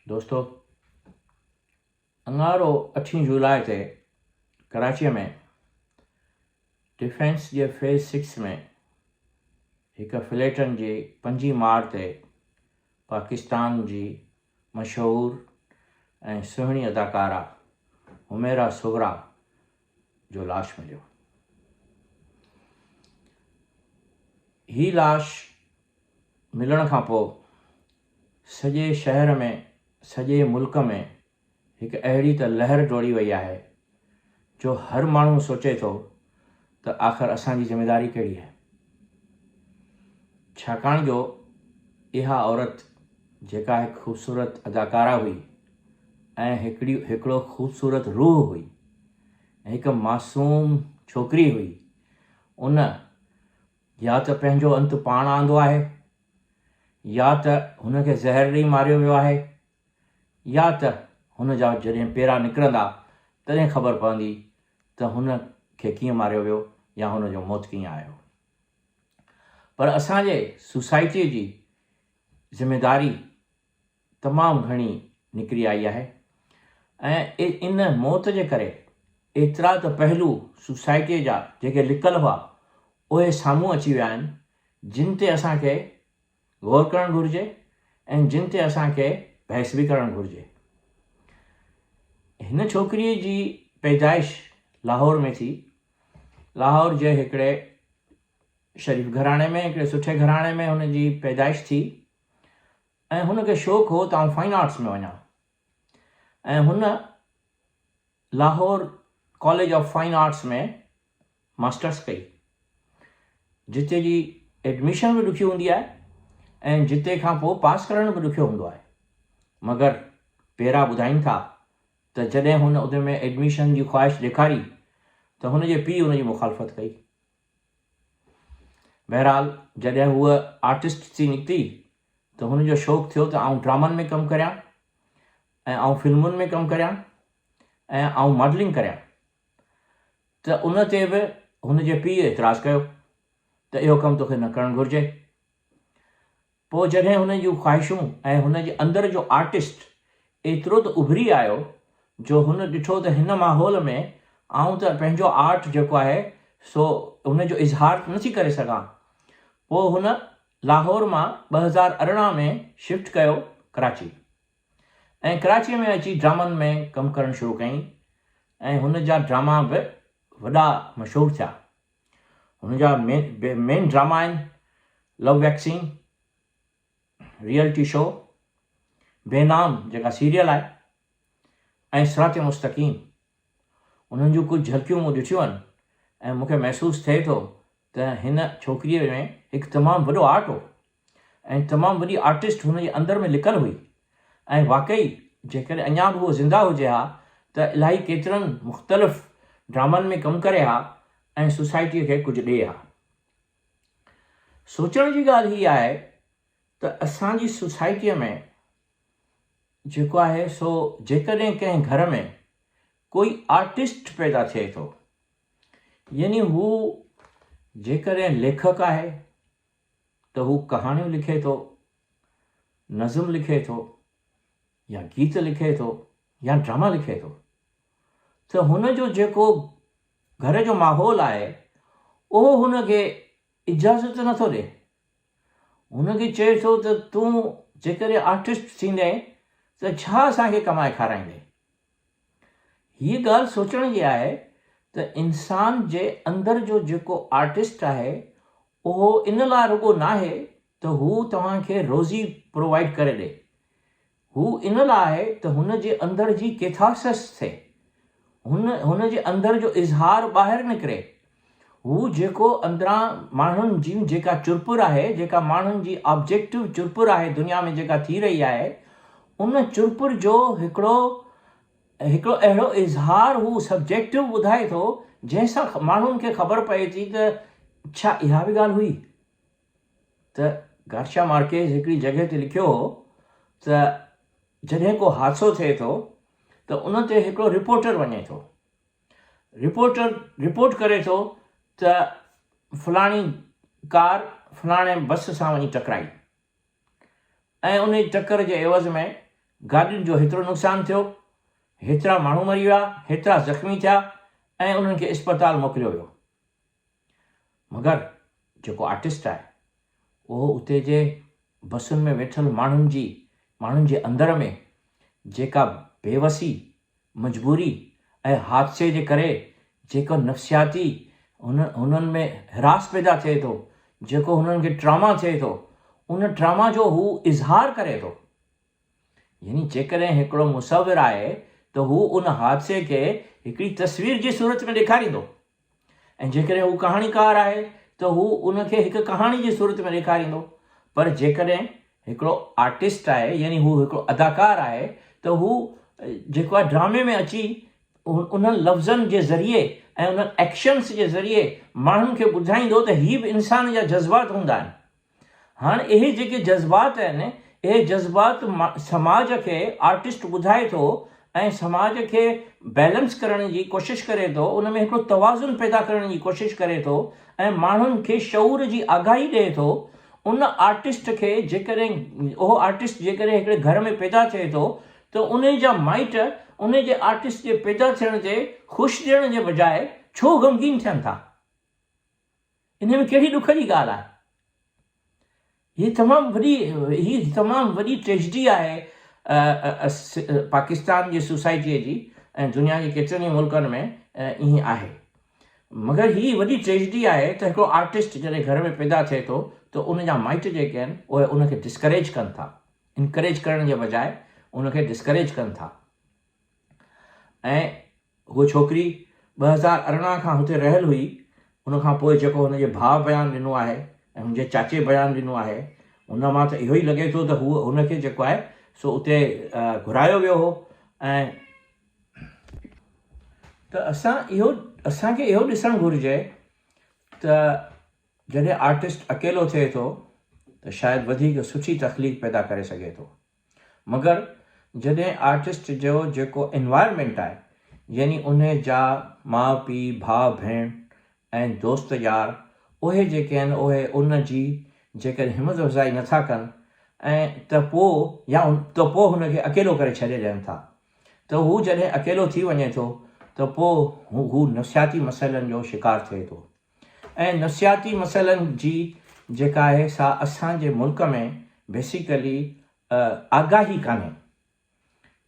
दोस्तों, अंगारो 8 जुलाई ते कराची में डिफेंस जे फेज़ 6 में एक फ्लेटन जी 5 मार्च ते पाकिस्तान जी मशहूर ऐं सुहिणी अदाकारा हुमैरा सुगरा जो लाश मिलियो। ही लाश मिलण खां पोइ सॼे शहर में, सॼे मुल्क में हिकु अहिड़ी त लहर डोड़ी वई आहे जो हर माण्हू सोचे थो त आख़िर असांजी ज़िमेदारी कहिड़ी आहे। छाकाणि जो इहा औरत जेका हिकु ख़ूबसूरत अदाकारा हुई ऐं हिकिड़ो ख़ूबसूरत रूह हुई ऐं हिकु मासूम छोकिरी हुई, उन या त पंहिंजो अंत पाण आंदो आहे, या त हुनखे ज़हर ॾेई मारियो वियो आहे, या त हुन जा जॾहिं पेरा निकिरंदा तॾहिं ख़बर पवंदी त हुनखे कीअं मारियो वियो या हुनजो मौत कीअं आयो। पर असांजे सोसाइटीअ जी ज़िमेदारी तमामु घणी निकिरी आई आहे ऐं इन मौत जे करे एतिरा त पहलू सोसाइटीअ जा जेके लिकल हुआ उहे साम्हूं अची विया आहिनि, जिन ते असांखे गौर करणु घुरिजे ऐं जिन ते असांखे बहस बि करणु घुरिजे। हिन छोकिरीअ जी पैदाइश लाहौर में थी। लाहौर जे हिकिड़े शरीफ़ घराणे में, हिकिड़े सुठे घराणे में हुनजी पैदाइश थी ऐं हुनखे शौक़ु हो त आउं फाइन आर्ट्स में वञा ऐं हुन Lahore college of fine arts में मास्टर्स कई, जिते जी एडमिशन बि ॾुखी हूंदी आहे ऐं जिते खां पोइ पास करण बि ॾुखियो हूंदो आहे। मगर पेरा ॿुधाइनि था त जॾहिं हुन उन में एडमिशन जी ख़्वाहिश ॾेखारी त हुनजे पीउ हुनजी मुखालफ़त कई। बहरहाल जॾहिं हूअ आर्टिस्ट थी निकिती त हुनजो शौक़ु थियो त आउं ड्रामनि में कमु करियां ऐं आउं फिल्मुनि में कमु करियां ऐं आउं मॉडलिंग करियां। त उन ते बि हुनजे पीउ एतिराज़ु कयो त इहो कमु तोखे न करणु घुरिजे। पोइ जॾहिं हुन जूं ख़्वाहिशूं ऐं हुनजे अंदरि जो आर्टिस्ट एतिरो त उभरी आयो जो हुन ॾिठो त हिन माहौल में आउं त पंहिंजो आर्ट जेको आहे सो हुनजो इज़हार नथी करे सघां। पोइ हुन लाहौर मां 2018 में शिफ्ट कयो कराची ऐं कराचीअ में अची ड्रामनि में कमु करणु शुरू कई ऐं हुन जा ड्रामा बि वॾा मशहूरु थिया। हुन जा मेन ड्रामा आहिनि लव वैक्सीन, रियलिटी शो, बेनाम जेका सीरियल आहे ऐं सिरात मुस्तक़ीम। उन्हनि जूं कुझु झलकियूं मूं ॾिठियूं आहिनि ऐं मूंखे महसूसु थिए थो त हिन छोकिरीअ में हिकु तमामु वॾो आर्ट हो ऐं तमामु वॾी आर्टिस्ट हुनजे अंदरि में लिकल हुई ऐं वाक़ई जेकॾहिं अञा बि उहो ज़िंदा हुजे हा त इलाही केतिरनि मुख़्तलिफ़ ड्रामनि में कमु करे हा ऐं सोसाइटीअ खे कुझु ॾिए हा। सोचण जी ॻाल्हि हीअ आहे त असांजी सोसाइटीअ में जेको आहे सो जेकॾहिं कंहिं घर में कोई आर्टिस्ट पैदा थिए थो, यानी हू जेकॾहिं लेखक आहे त हू कहाणियूं लिखे थो, नज़म लिखे थो या गीत लिखे थो या ड्रामा लिखे थो, त हुनजो जेको घर जो माहौल आहे उहो हुनखे इजाज़त नथो ॾिए। हुनखे चए थो त तूं जेकॾहिं आर्टिस्ट थींदे त छा असांखे कमाए खाराईंदे। हीअ ॻाल्हि सोचण जी आहे त इंसान जे अंदरि जो जेको आर्टिस्ट आहे उहो इन लाइ रुॻो न आहे त हू तव्हांखे रोज़ी प्रोवाइड करे ॾे, हू इन लाइ आहे त हुनजे अंदरि जी कैथारसिस थिए, हुनजे अंदरि जो इज़हार ॿाहिरि निकिरे। हू जेको अंदरां माण्हुनि जी जेका चुरपुर आहे, जेका माण्हुनि जी ऑब्जेक्टिव चुरपुर आहे दुनिया में जेका थी रही आहे, उन चुरपुर जो हिकिड़ो अहिड़ो इज़हार हू सब्जेक्टिव ॿुधाए थो जंहिंसां माण्हुनि खे ख़बर पए थी त छा इहा बि ॻाल्हि हुई। त गार्शिया मार्केज़ हिकिड़ी जॻह ते लिखियो हो त जॾहिं को हादसो थिए थो त उन ते हिकिड़ो रिपोर्टर वञे थो, रिपोर्ट करे थो त फलाणी कार फलाणे बस सां वञी टकराई ऐं उन टकर जे एवज़ में गाॾियुनि जो हेतिरो नुक़सानु थियो, हेतिरा माण्हू मरी विया, हेतिरा ज़ख़्मी थिया ऐं उन्हनि खे इस्पताल मोकिलियो वियो। मगर जेको आर्टिस्ट आहे उहो उते जे बसुनि में वेठल माण्हुनि जे अंदर में जेका बेवसी, मजबूरी ऐं हादसे जे करे जेको नफ़सियाती हुननि में हिरास पैदा थिए थो, जेको हुननि खे ट्रामा थिए थो, उन ट्रामा जो हू इज़हार करे थो। यानी जेकॾहिं हिकिड़ो मुसविर आहे त हू उन हादसे खे हिकिड़ी तस्वीर जी सूरत में ॾेखारींदो, ऐं जेकॾहिं हू कहाणीकार आहे त हू उनखे हिकु कहाणी जी सूरत में ॾेखारींदो। पर जेकॾहिं हिकिड़ो आर्टिस्ट आहे, यानी हू हिकिड़ो अदाकार आहे, त हू जेको आहे ड्रामे में अची उन्हनि लफ़्ज़नि जे ज़रिए ऐं उन्हनि एक्शन्स जे ज़रिए माण्हुनि खे ॿुधाईंदो त हीअ बि इंसान जा जज़्बात हूंदा आहिनि। हाणे इहे जेके जज़्बात आहिनि, इहे जज़्बात समाज खे आर्टिस्ट ॿुधाए थो ऐं समाज खे बैलेंस करण जी कोशिशि करे थो, उन में हिकिड़ो तवाज़ुन पैदा करण जी कोशिशि करे थो ऐं माण्हुनि खे शऊर जी आगाही ॾिए थो। उन आर्टिस्ट खे जेकॾहिं उहो आर्टिस्ट जेकॾहिं हिकिड़े घर में पैदा थिए थो त उन जा माइट उन जे आर्टिस्ट जे पैदा थियण ते ख़ुशि ॾियण जे बजाए छो ग़मगीन थियनि था? इन में कहिड़ी ॾुख जी ॻाल्हि आहे? हीअ तमामु वॾी ट्रेजिडी आहे पाकिस्तान जी सोसाइटीअ जी, ऐं दुनिया जे केतिरनि ई मुल्कनि में ईअं आहे। मगर हीअ वॾी ट्रेजिडी आहे त हिकिड़ो आर्टिस्ट जॾहिं घर में पैदा थिए थो त उन जा माइट जेके आहिनि उहे उनखे डिस्करेज कनि था, इनकरेज करण जे बजाए उनखे डिस्करेज कनि था। ऐं उहा छोकिरी 2018 खां हुते रहियल हुई, उनखां पोइ जेको हुनजे भाउ बयानु ॾिनो आहे ऐं हुनजे चाचे बयानु ॾिनो आहे, उन मां त इहो ई लॻे थो त हुनखे जेको आहे सो उते घुरायो वियो हो। ऐं त असांखे इहो ॾिसणु घुरिजे त जॾहिं आर्टिस्ट अकेलो थिए थो त शायदि वधीक सुठी तख़लीक़ पैदा करे सघे थो। मगर जॾहिं आर्टिस्ट जो जेको एनवायरमेंट आहे, यानी उन जा माउ पीउ, भाउ भेण ऐं दोस्त यार, उहे जेके आहिनि उहे उन जी जेकॾहिं हिमत अफ़ज़ाई नथा कनि ऐं त पोइ हुनखे अकेलो करे छॾे ॾियनि था, त हू जॾहिं अकेलो थी वञे थो त पोइ हू नफ़सियाती मसइलनि जो शिकार थिए थो। ऐं नफ़सियाती मसइलनि जी जेका आहे सा असांजे मुल्क में बेसिकली आगाही कान्हे,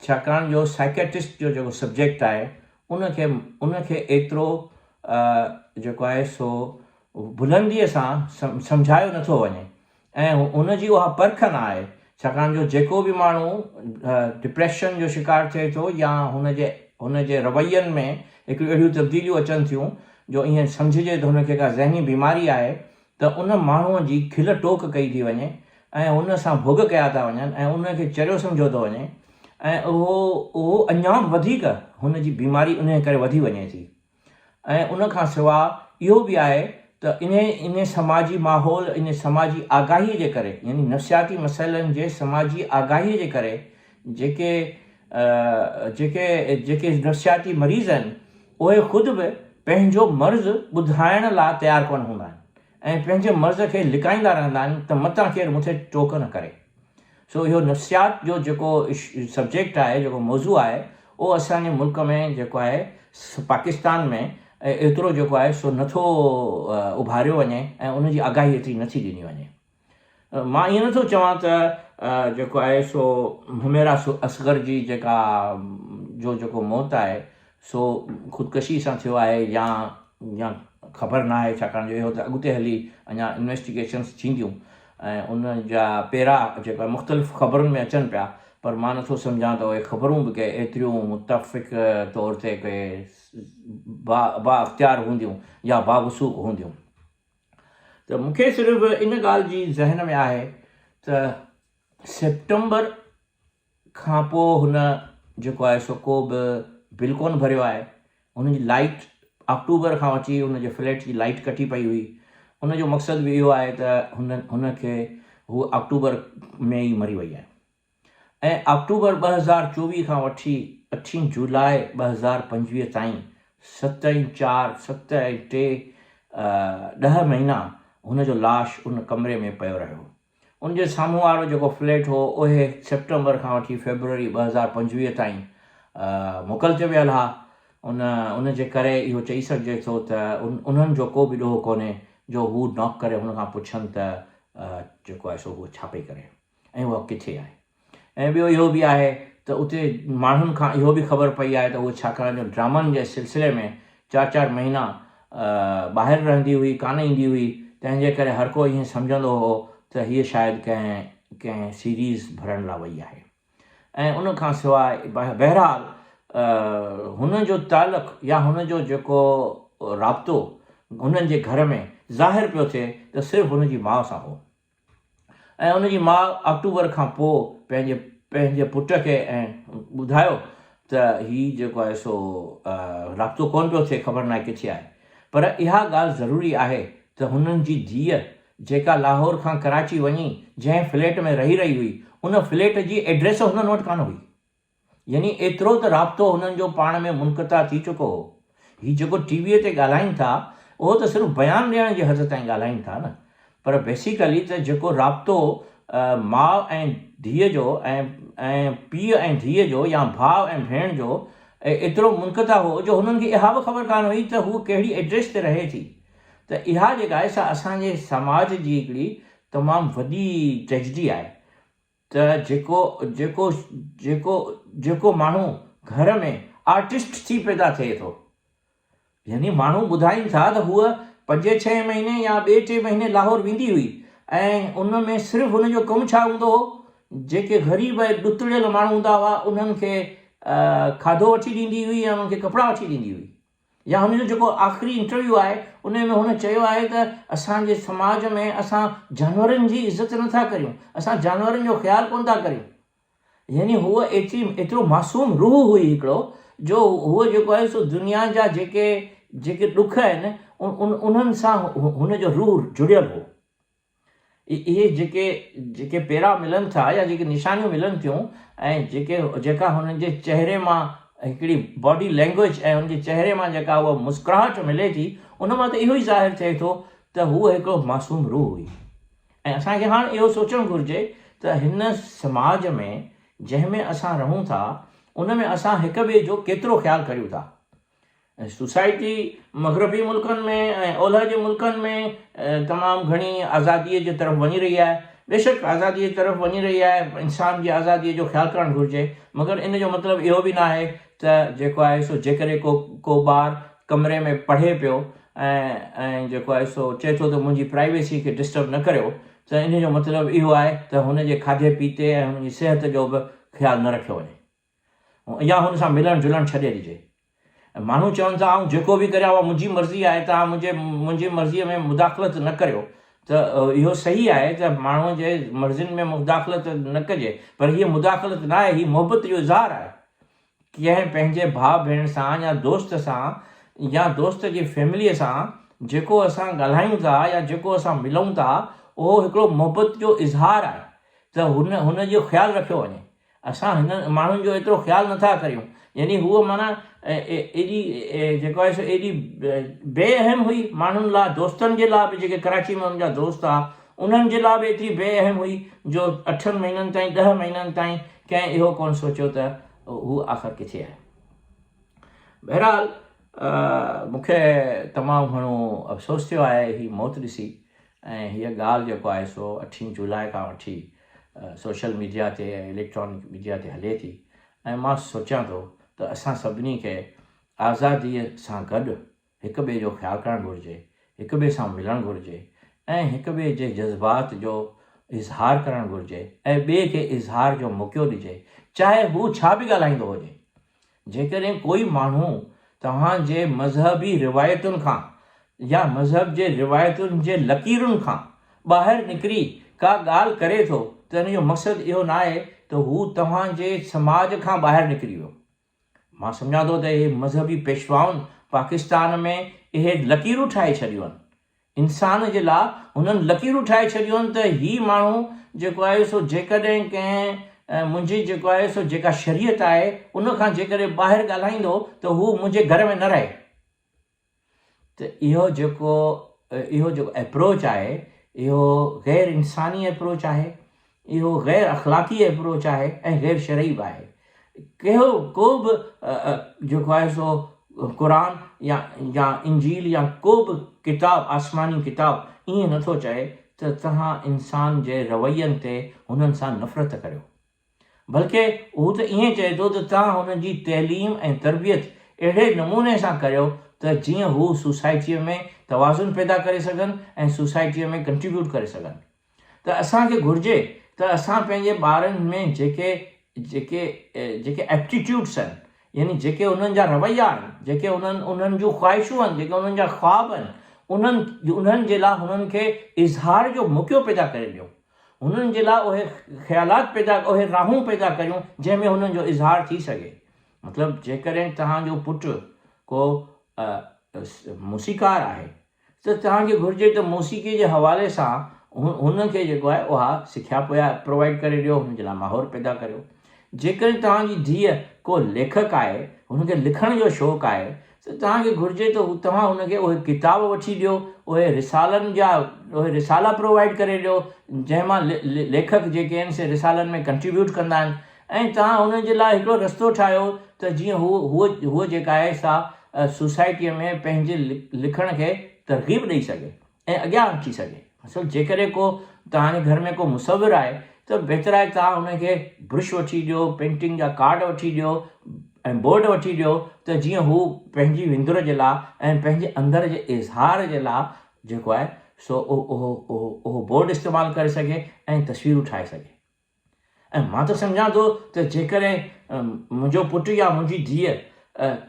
छाकाणि जो साइकेट्रिस्ट जो जेको सब्जेक्ट आहे उनखे एतिरो जेको आहे सो बुलंदीअ सां सम्झायो नथो वञे ऐं उनजी उहा परख न आहे। छाकाणि जो जेको बि माण्हू डिप्रेशन जो शिकार थिए थो या हुनजे रवैयनि में हिकिड़ियूं अहिड़ियूं तब्दीलियूं अचनि थियूं जो ईअं सम्झिजे त हुनखे का ज़हनी बीमारी आहे, त उन माण्हूअ जी खिल टोक कई थी वञे ऐं उन सां भुग कया था वञनि ऐं उनखे चरियो सम्झो थो वञे ऐं उहो अञा वधीक हुनजी बीमारी उन करे वधी वञे थी। ऐं उनखां सवाइ इहो बि आहे त इन समाजी माहौल, इन समाजी आगाहीअ जे करे, यानी नफ़सियाती मसइलनि जे समाजी आगाहीअ जे करे जेके नफ़सियाती मरीज़ आहिनि उहे ख़ुदि बि पंहिंजो मर्ज़ु ॿुधाइण लाइ तयारु कोन हूंदा आहिनि ऐं पंहिंजे मर्ज़ खे लिकाईंदा रहंदा आहिनि त मतां केरु मूंखे टोक न करे। सो इहो नफ़सियात जो जेको सब्जेक्ट आहे, जेको मौज़ू आहे, उहो असांजे मुल्क में जेको आहे पाकिस्तान में एतिरो जेको आहे सो नथो उभारियो वञे ऐं उनजी आगाही एतिरी नथी ॾिनी वञे। मां ईअं नथो चवां त जेको आहे सो हुमेरा असगर जी जेको मौत आहे सो ख़ुदकशी सां थियो आहे या ख़बर न आहे, छाकाणि जो इहो त अॻिते हली अञा इन्वेस्टिगेशन्स थींदियूं ऐं उन जा पेरा जेका मुख़्तलिफ़ ख़बरुनि में अचनि पिया, पर मां नथो सम्झां त उहे ख़बरूं बि के एतिरियूं मुतफ़िक़ तौर ते के बाअख्तियार हूंदियूं या बावसूक हूंदियूं। त मूंखे सिर्फ़ु इन ॻाल्हि जी ज़हन में आहे त सेप्टेंबर खां पोइ हुन जेको आहे सो को बि बिल कोन भरियो आहे। हुनजी लाइट अक्टूबर खां अची हुनजे फ्लैट जी लाइट कटी पई हुई। हुनजो मक़सदु बि इहो आहे त हुनखे हू अक्टूबर में ई मरी वई आहे ऐं अक्टूबर 2024 खां वठी 8 जुलाई 2025 ताईं 7/4 7/3 10 महीना हुनजो लाश उन कमरे में पियो रहियो। उनजे साम्हूं वारो जेको फ्लैट हो उहे सेप्टेंबर खां वठी फेबरवरी 2025 ताईं मुकल ते वियल हा। उनजे करे इहो चई सघिजे थो त उन्हनि जो को बि ॾोहो कोन्हे जो हू नॉक करे हुन खां पुछनि त जेको आहे सो उहो छा पई करे ऐं उहा किथे आहे। ऐं ॿियो इहो बि आहे त उते माण्हुनि खां इहो बि ख़बर पई आहे त उहो छाकाणि जो ड्रामनि जे सिलसिले में 4-4 महीना ॿाहिरि रहंदी हुई, कान ईंदी हुई, तंहिंजे करे हर को ईअं सम्झंदो हो त हीअ शायदि कंहिं सीरीज़ भरण लाइ वई आहे। ऐं उन खां सवाइ बहरहाल हुन जो तालुक़ या हुन जो जेको राब्तो हुननि जे घर में ज़ाहिर पियो थिए त सिर्फ़ु हुनजी माउ सां हो। ऐं उनजी माउ अक्टूबर खां पोइ पंहिंजे पुट खे ऐं ॿुधायो त हीउ जेको आहे सो राब्तो कोन पियो थिए, ख़बर न आहे किथे आहे। पर इहा ॻाल्हि ज़रूरी आहे त हुननि जी धीअ जेका लाहौर खां कराची वञी जंहिं फ्लैट में रही हुई उन फ्लैट जी एड्रेस हुननि वटि कान हुई। यानी एतिरो त राब्तो हुननि जो पाण में मुनक़ता थी चुको हो। हीउ जेको टीवीअ ते ॻाल्हाइनि था उहो त सिर्फ़ु बयानु ॾियण जे हद ताईं ॻाल्हाइनि था न, पर बेसिकली त जेको राब्तो माउ ऐं धीअ जो ऐं पीउ ऐं धीअ जो या भाउ ऐं भेण जो एतिरो मुनक़ता हो जो हुननि खे इहा बि ख़बर कान हुई त हू कहिड़ी एड्रेस ते रहे थी। त इहा जेका आहे सा असांजे समाज जी हिकिड़ी तमामु वॾी ट्रेजिडी आहे त जेको माण्हू घर में आर्टिस्ट थी पैदा थिए थो, यानी माण्हू ॿुधाइनि था त हूअ 5-6 महीने या 2-3 महीने लाहौर वेंदी हुई ऐं उन में सिर्फ़ु हुनजो कमु छा हूंदो हो, जेके ग़रीब ऐं ॾुतड़ियल माण्हू हूंदा हुआ उन्हनि खे खाधो वठी ॾींदी हुई या उन्हनि खे कपिड़ा वठी ॾींदी हुई। या हुनजो जेको आख़िरी इंटरव्यू आहे उन में हुन चयो आहे त असांजे समाज में असां जानवरनि जी इज़त नथा करियूं, असां जानवरनि जो ख़्यालु कोन था करियूं। यानी हूअ एतिरो मासूम रूह हुई हिकिड़ो जो हूअ जेको आहे सो दुनिया जा जेके ॾुख आहिनि उन्हनि सां हुनजो रूह जुड़ियल हो। इहे जेके पेरा मिलनि था या जेके निशानियूं मिलनि थियूं ऐं जेका हुननि जे चहिरे मां हिकिड़ी बॉडी लैंग्वेज ऐं हुनजे चहिरे मां जेका उहा मुस्कुराहट मिले थी उन मां त इहो ई ज़ाहिर थिए थो त हूअ हिकिड़ो मासूम रूह हुई। ऐं असांखे हाणे इहो सोचणु घुरिजे त हिन समाज में जंहिंमें असां रहूं था उन में असां हिक ॿिए जो केतिरो ख़्यालु करियूं था। सोसाइटी मग़रबी मुल्कनि में ऐं ओलह जे मुल्कनि में तमामु घणी आज़ादीअ जे तरफ़ वञी रही आहे। बेशक आज़ादीअ जी तरफ़ वञी रही आहे, इंसान जी आज़ादीअ जो ख़्यालु करणु घुरिजे, मगर इन जो मतिलबु इहो बि न आहे त जेको आहे सो जेकॾहिं को ॿारु कमरे में पढ़े पियो ऐं जेको आहे सो चए थो त मुंहिंजी प्राइवेसी खे डिस्टर्ब न करियो, त इन जो मतिलबु इहो आहे त हुनजे खाधे पीते ऐं हुनजी सिहत जो बि ख़्यालु न रखियो वञे या हुन सां मिलणु जुलणु छॾे ॾिजे। माण्हू चवनि था ऐं जेको बि करे उहा मुंहिंजी मर्ज़ी आहे, तव्हां मुंहिंजी मर्ज़ीअ में मुदाख़लत न करियो। त इहो सही आहे त माण्हूअ जे मर्ज़ियुनि में मुदाख़लत न कजे, पर हीअ मुदाख़लत न आहे, हीअ मोहबत जो इज़हार आहे। कंहिं पंहिंजे भाउ भेण सां या दोस्त सां या दोस्त जी फैमिलीअ सां जेको असां ॻाल्हायूं था या जेको असां मिलूं था उहो हिकिड़ो मोहबत जो इज़हार आहे त हुनजो ख़्यालु रखियो वञे। असां हिन माण्हुनि जो एतिरो ख़्यालु नथा करियूं, यानी हूअ माना एॾी जेको आहे सो एॾी बेअहम हुई माण्हुनि लाइ, दोस्तनि जे लाइ बि जेके कराची में मुंहिंजा दोस्त आहे उन्हनि जे लाइ बि एतिरी बेअहम हुई जो 8 महीननि ताईं 10 महीननि ताईं कंहिं इहो कोन सोचियो त हू आख़िर किथे आहे। बहरहाल मूंखे तमामु घणो अफ़सोस थियो आहे हीअ मौत ॾिसी, ऐं हीअ ॻाल्हि जेको आहे सो 8 जुलाई खां वठी सोशल मीडिया ते ऐं इलेक्ट्रॉनिक मीडिया ते हले थी। ऐं मां सोचियां थो त असां सभिनी खे आज़ादीअ सां गॾु हिक ॿिए जो ख़्यालु करणु घुरिजे, हिक ॿिए सां मिलणु घुरिजे ऐं हिक ॿिए जे जज़्बात जो इज़हार करणु घुरिजे ऐं ॿिए खे इज़हार जो मौक़ो ॾिजे, चाहे हू छा बि ॻाल्हाईंदो हुजे। जेकॾहिं कोई माण्हू तव्हांजे मज़हबी रिवायतुनि खां या मज़हब जे रिवायतुनि जे लकीरुनि खां ॿाहिरि निकिरी का ॻाल्हि करे थो त हिन जो मक़सदु इहो न आहे त हू तव्हांजे समाज खां ॿाहिरि निकिरी वियो। मां सम्झां थो त इहे मज़हबी पेशवाउनि पाकिस्तान में इहे लकीरूं ठाहे छॾियूं आहिनि, इंसान जे लाइ हुननि लकीरूं ठाहे छॾियूं आहिनि त हीउ माण्हू जेको आहे सो जेकॾहिं कंहिं मुंहिंजी जेको आहे सो जेका शरीयत आहे उन खां जेकॾहिं ॿाहिरि ॻाल्हाईंदो त हू मुंहिंजे घर में न रहे। त इहो जेको अप्रोच आहे इहो ग़ैर इंसानी अप्रोच आहे, इहो ग़ैर अख़लाक़ी अप्रोच आहे ऐं ग़ैर शरई बि आहे। को बि जेको आहे सो क़ुरान या इंजील या को बि किताब, आसमानी किताब ईअं नथो चए त तव्हां इंसान जे रवैयनि ते हुननि सां नफ़रत करियो, बल्कि हू त ईअं चए थो त तव्हां हुननि जी तइलीम ऐं तरबियत अहिड़े नमूने सां करियो त जीअं हू सोसाइटीअ में तवाज़ुन पैदा करे सघनि ऐं सोसाइटीअ में कंट्रीब्यूट करे सघनि। त असांखे घुरिजे त असां पंहिंजे ॿारनि में जेके एप्टीट्यूड्स आहिनि, यानी जेके उन्हनि जा रवैया आहिनि, जेके उन्हनि जूं ख़्वाहिशूं आहिनि, जेके उन्हनि जा ख़्वाब आहिनि, उन्हनि जे लाइ हुननि खे इज़हार जो मौक़ो पैदा करे ॾियूं, हुननि जे लाइ उहे ख़्यालात उहे राहूं पैदा करियूं जंहिंमें हुननि जो इज़हार थी सघे। मतिलबु जेकॾहिं तव्हांजो पुटु को मूसीकार आहे त तव्हांखे घुरिजे त मौसीक़ी जे हवाले सां हुनखे जेको आहे उहा सिख्या प्रोवाइड करे ॾियो, हुनजे लाइ माहौल पैदा करियो। जेकॾहिं तव्हांजी धीअ को लेखक आहे, हुनखे लिखण जो शौक़ु आहे, त तव्हांखे घुरिजे त तव्हां हुनखे उहे किताब वठी ॾियो, उहे रिसाला प्रोवाइड करे ॾियो जंहिंमां लेखक जेके आहिनि से रिसालनि में कंट्रीब्यूट कंदा आहिनि, ऐं तव्हां हुननि जे लाइ हिकिड़ो रस्तो ठाहियो त जीअं हूअ जेका आहे सा सोसाइटीअ में पंहिंजे लिखण खे तरग़ीब ॾेई सघे ऐं अॻियां अची सघे। असुलु जेकॾहिं को तव्हांजे घर में को मुसविर आहे त बहितर आहे तव्हां हुनखे ब्रुश वठी ॾियो, पेंटिंग जा कार्ड वठी ॾियो ऐं बोर्ड वठी ॾियो त जीअं हू पंहिंजी विंदुर जे लाइ ऐं पंहिंजे अंदर जे इज़हार जे लाइ जेको आहे सो उहो बोर्ड इस्तेमालु करे सघे ऐं तस्वीरूं ठाहे सघे। ऐं मां त सम्झां थो त जेकॾहिं मुंहिंजो पुटु या मुंहिंजी धीअ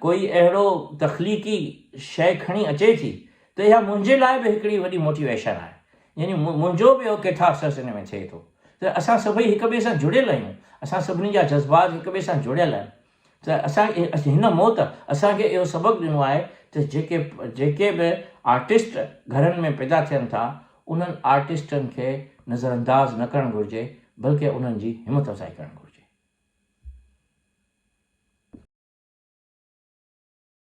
कोई अहिड़ो तख़लीक़ी शइ खणी अचे थी त इहा मुंहिंजे लाइ बि हिकिड़ी वॾी मोटिवेशन आहे, यानी मुंहिंजो बि कैथारसिस हिन में थिए थो त असां सभई हिक ॿिए सां जुड़ियल आहियूं, असां सभिनी जा जज़्बात हिक ॿिए सां जुड़ियल आहिनि। त असांखे हिन मौत असांखे इहो सबक़ु ॾिनो आहे त जेके बि आर्टिस्ट घरनि में पैदा थियनि था, उन्हनि आर्टिस्टनि खे नज़रअंदाज़ न करणु घुरिजे, बल्कि उन्हनि जी हिमत अफ़ज़ाई करणु घुरिजे।